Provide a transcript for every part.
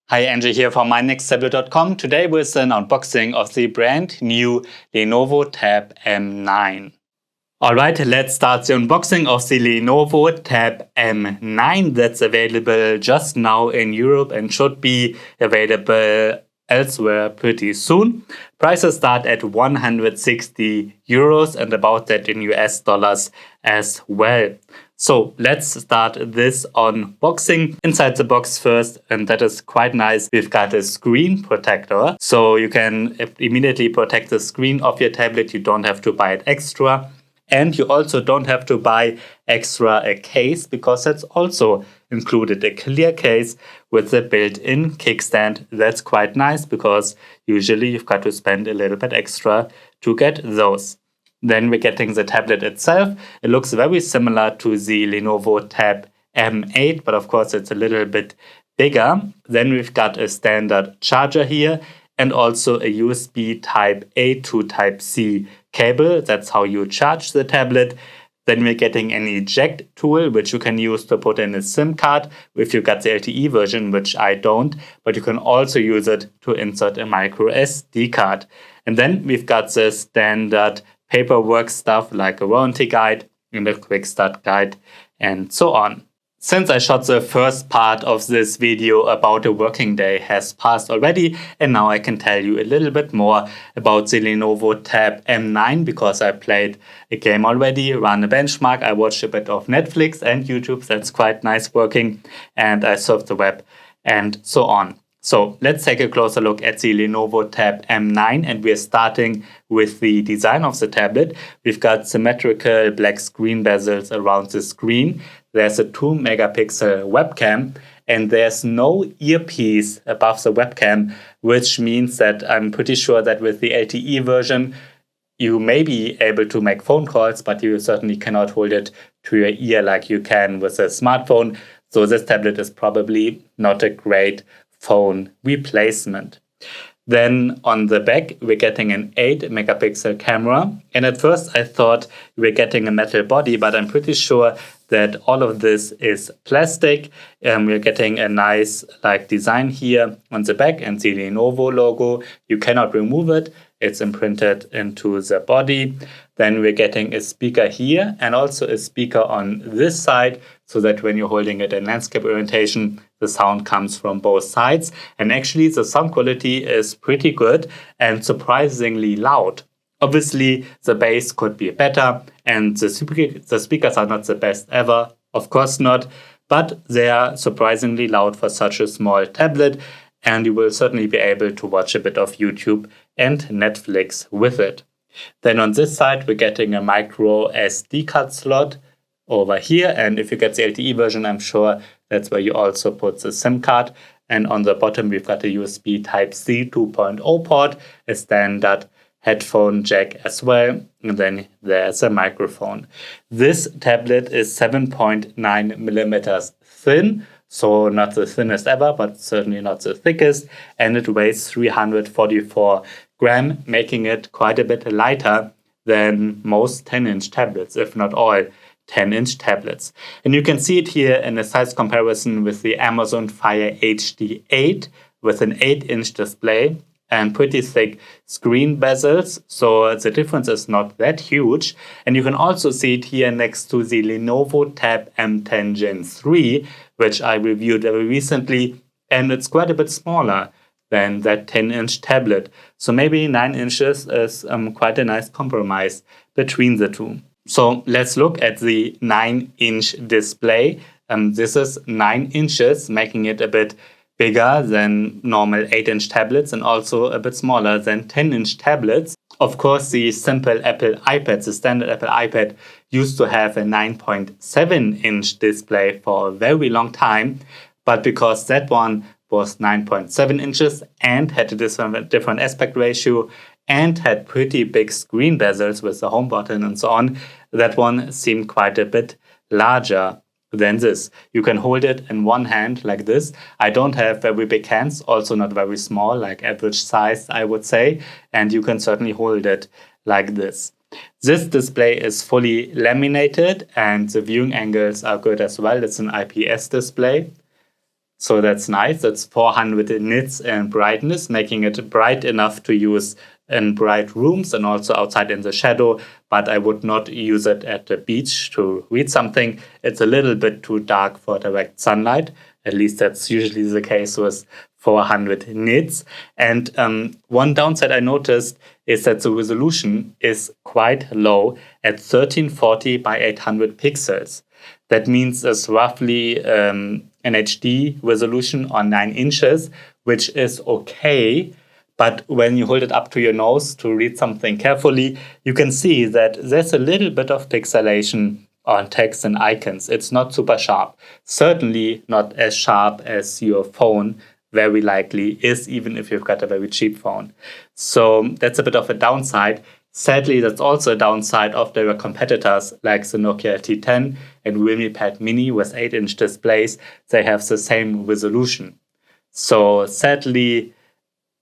Hi, Andrew here from mynexttablet.com. Today with an unboxing of the brand new Lenovo Tab M9. Alright, let's start the unboxing of the Lenovo Tab M9 that's available just now in Europe and should be available elsewhere pretty soon. Prices start at 160 euros and about that in US dollars as well. So let's start this unboxing. Inside the box first, and that is quite nice, we've got a screen protector. So you can immediately protect the screen of your tablet. You don't have to buy it extra. And you also don't have to buy extra a case because that's also included, a clear case with a built-in kickstand. That's quite nice because usually you've got to spend a little bit extra to get those. Then we're getting the tablet itself. It looks very similar to the Lenovo Tab M8, but of course it's a little bit bigger. Then we've got a standard charger here and also a USB Type A to Type C cable. That's how you charge the tablet. Then we're getting an eject tool, which you can use to put in a SIM card if you got the LTE version, which I don't, but you can also use it to insert a micro SD card. And then we've got the standard paperwork stuff like a warranty guide and a quick start guide and so on. Since I shot the first part of this video about a working day has passed already, and now I can tell you a little bit more about the Lenovo Tab M9 because I played a game already, ran a benchmark, I watched a bit of Netflix and YouTube, that's quite nice working, and I surfed the web and so on. So let's take a closer look at the Lenovo Tab M9, and we're starting with the design of the tablet. We've got symmetrical black screen bezels around the screen. There's a 2-megapixel webcam, and there's no earpiece above the webcam, which means that I'm pretty sure that with the LTE version, you may be able to make phone calls, but you certainly cannot hold it to your ear like you can with a smartphone. So this tablet is probably not a great phone replacement. Then on the back, we're getting an 8-megapixel camera. And at first I thought we were getting a metal body, but I'm pretty sure that all of this is plastic. We're getting a nice design here on the back and the Lenovo logo. You cannot remove it. It's imprinted into the body. Then we're getting a speaker here and also a speaker on this side so that when you're holding it in landscape orientation, the sound comes from both sides. And actually the sound quality is pretty good and surprisingly loud. Obviously, the bass could be better and the speakers are not the best ever. Of course not, but they are surprisingly loud for such a small tablet, and you will certainly be able to watch a bit of YouTube and Netflix with it. Then on this side, we're getting a micro SD card slot over here, and if you get the LTE version, I'm sure that's where you also put the SIM card. And on the bottom, we've got a USB Type-C 2.0 port, a standard headphone jack as well, and then there's a microphone. This tablet is 7.9 millimeters thin, so not the thinnest ever, but certainly not the thickest, and it weighs 344 grams, making it quite a bit lighter than most 10-inch tablets, if not all 10-inch tablets. And you can see it here in a size comparison with the Amazon Fire HD 8 with an 8-inch display and pretty thick screen bezels, so the difference is not that huge. And you can also see it here next to the Lenovo Tab M10 Gen 3, which I reviewed very recently, and it's quite a bit smaller than that 10-inch tablet. So maybe 9 inches is quite a nice compromise between the two. So let's look at the 9-inch display. This is 9 inches, making it a bit bigger than normal 8-inch tablets and also a bit smaller than 10-inch tablets. Of course, the simple Apple iPad, the standard Apple iPad, used to have a 9.7-inch display for a very long time, but because that one was 9.7 inches and had a different aspect ratio and had pretty big screen bezels with the home button and so on, that one seemed quite a bit larger than this. You can hold it in one hand like this. I don't have very big hands, also not very small, like average size, I would say, and you can certainly hold it like this. This display is fully laminated and the viewing angles are good as well. It's an IPS display. So that's nice. That's 400 nits in brightness, making it bright enough to use in bright rooms and also outside in the shadow. But I would not use it at the beach to read something. It's a little bit too dark for direct sunlight. At least that's usually the case with 400 nits. And one downside I noticed is that the resolution is quite low at 1340 by 800 pixels. That means it's roughly an HD resolution on 9 inches, which is okay. But when you hold it up to your nose to read something carefully, you can see that there's a little bit of pixelation on text and icons. It's not super sharp. Certainly not as sharp as your phone very likely is, even if you've got a very cheap phone. So that's a bit of a downside. Sadly, that's also a downside of their competitors like the Nokia T10 and realme Pad Mini with 8-inch displays. They have the same resolution. So sadly,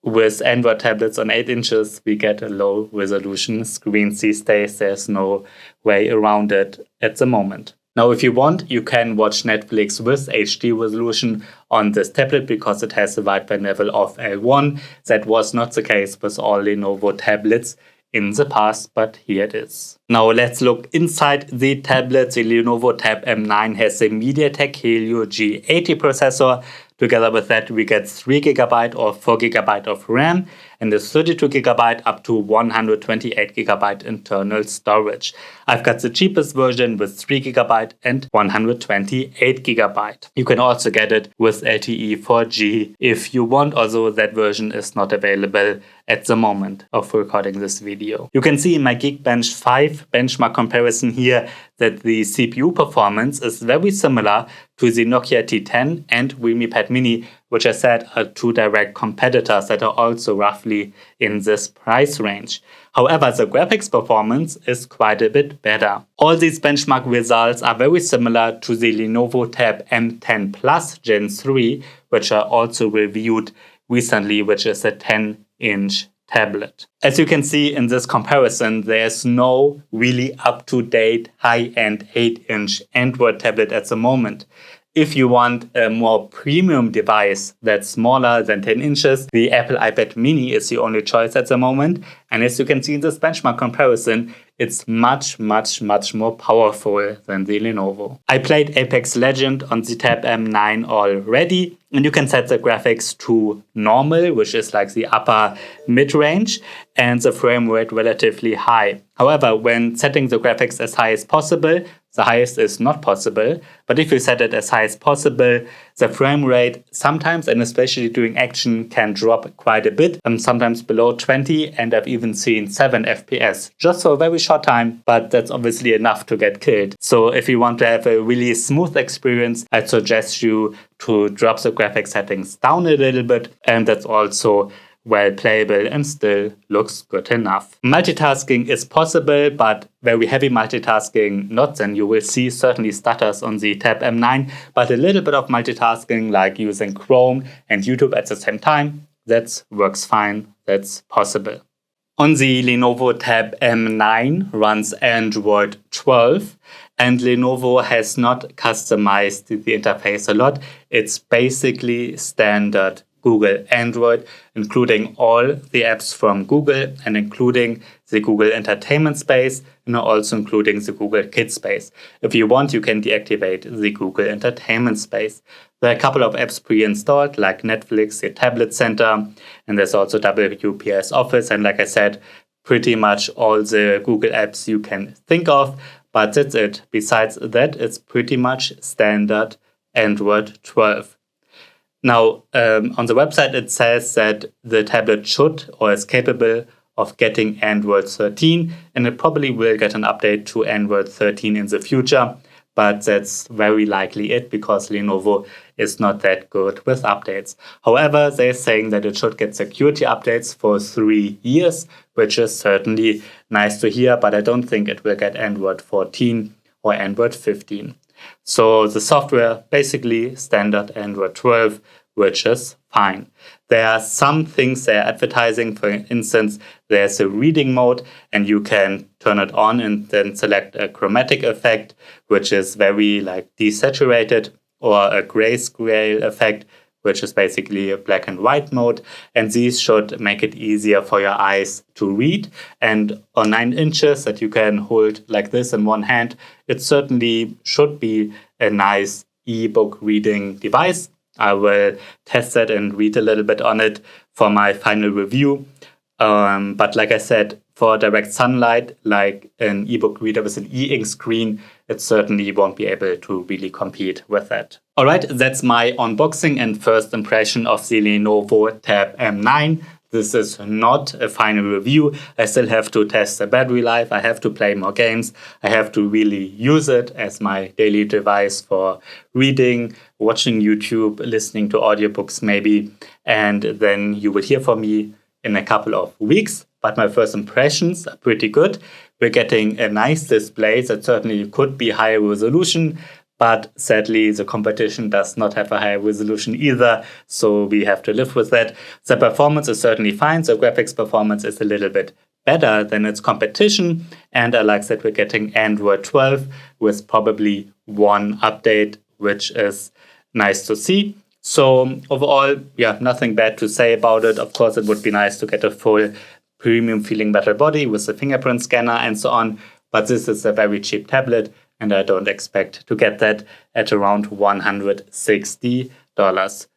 with Android tablets on 8 inches, we get a low resolution screen these days. There's no way around it at the moment. Now, if you want, you can watch Netflix with HD resolution on this tablet because it has a wideband level of L1. That was not the case with all Lenovo tablets in the past, but here it is. Now let's look inside the tablet. The Lenovo Tab M9 has a MediaTek Helio G80 processor. Together with that, we get 3GB or 4GB of RAM and a 32GB up to 128GB internal storage. I've got the cheapest version with 3GB and 128GB. You can also get it with LTE 4G if you want, although that version is not available at the moment of recording this video. You can see in my Geekbench 5 benchmark comparison here that the CPU performance is very similar to the Nokia T10 and realme Pad Mini, which I said are two direct competitors that are also roughly in this price range. However, the graphics performance is quite a bit better. All these benchmark results are very similar to the Lenovo Tab M10 Plus Gen 3, which I also reviewed recently, which is a 10-inch tablet. As you can see in this comparison, there's no really up-to-date high-end 8-inch Android tablet at the moment. If you want a more premium device that's smaller than 10 inches, the Apple iPad mini is the only choice at the moment. And as you can see in this benchmark comparison, it's much more powerful than the Lenovo. I played Apex Legend on the Tab M9 already, and you can set the graphics to normal, which is like the upper mid-range, and the frame rate relatively high. However, when setting the graphics as high as possible, the highest is not possible, but if you set it as high as possible, the frame rate sometimes, and especially during action, can drop quite a bit, sometimes below 20, and I've even seen 7 FPS, just for a very short time, but that's obviously enough to get killed. So if you want to have a really smooth experience, I'd suggest you to drop the graphics settings down a little bit, and that's also well playable and still looks good enough. Multitasking is possible, but very heavy multitasking not, and you will see certainly stutters on the Tab M9, but a little bit of multitasking like using Chrome and YouTube at the same time, that works fine, that's possible. On the Lenovo Tab M9 runs Android 12, and Lenovo has not customized the interface a lot. It's basically standard Google Android, including all the apps from Google and including the Google Entertainment Space and also including the Google Kids Space. If you want, you can deactivate the Google Entertainment Space. There are a couple of apps pre-installed like Netflix, the Tablet Center, and there's also WPS Office. And like I said, pretty much all the Google apps you can think of, but that's it. Besides that, it's pretty much standard Android 12. Now, on the website, it says that the tablet should or is capable of getting Android 13, and it probably will get an update to Android 13 in the future, but that's very likely it because Lenovo is not that good with updates. However, they're saying that it should get security updates for 3 years, which is certainly nice to hear, but I don't think it will get Android 14 or Android 15. So the software, basically standard Android 12, which is fine. There are some things they're advertising. For instance, there's a reading mode, and you can turn it on and then select a chromatic effect, which is very desaturated, or a grayscale effect, which is basically a black and white mode. And these should make it easier for your eyes to read. And on 9 inches that you can hold like this in one hand, it certainly should be a nice ebook reading device. I will test that and read a little bit on it for my final review. But like I said, for direct sunlight, like an ebook reader with an e-ink screen, it certainly won't be able to really compete with that. Alright, that's my unboxing and first impression of the Lenovo Tab M9. This is not a final review. I still have to test the battery life. I have to play more games. I have to really use it as my daily device for reading, watching YouTube, listening to audiobooks maybe. And then you will hear from me in a couple of weeks. But my first impressions are pretty good. We're getting a nice display that certainly could be higher resolution, but sadly the competition does not have a higher resolution either, so we have to live with that. The performance is certainly fine, the graphics performance is a little bit better than its competition, and I like that we're getting Android 12 with probably one update, which is nice to see. So overall, yeah, nothing bad to say about it. Of course, it would be nice to get a full premium feeling metal body with the fingerprint scanner and so on, but this is a very cheap tablet and I don't expect to get that at around $160.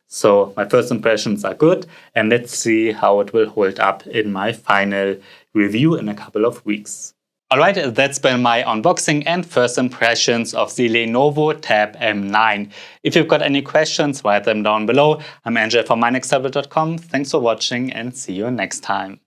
So my first impressions are good, and let's see how it will hold up in my final review in a couple of weeks. Alright, that's been my unboxing and first impressions of the Lenovo Tab M9. If you've got any questions, write them down below. I'm Angel from mynexttablet.com. Thanks for watching and see you next time.